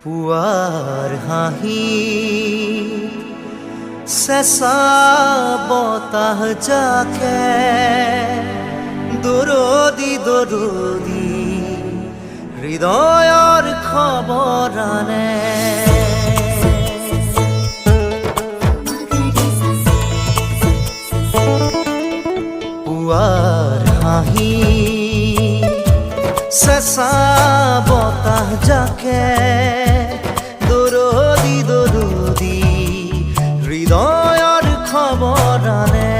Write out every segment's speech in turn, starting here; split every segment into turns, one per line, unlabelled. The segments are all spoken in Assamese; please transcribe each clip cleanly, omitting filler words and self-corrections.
পুৱাৰ হাঁহি চেঁচা বতাহ জাকে দৰদি দৰদি হৃদয়ৰ খবৰ আনে। পুৱাৰ হাঁহি চেঁচা বতাহ জাকে দৰদি দৰদি হৃদয়ৰ খবৰ আনে।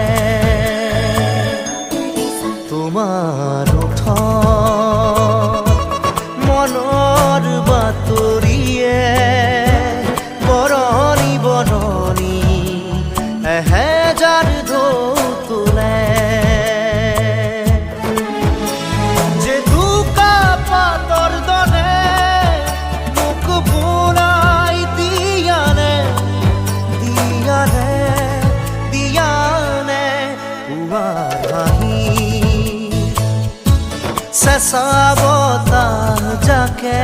তোমাৰ ওঠত মনৰ বাতৰিয়ে বৰণি বৰণি এহেজাৰ ঢৌ তোলে। চেঁচা বতাহ জাকে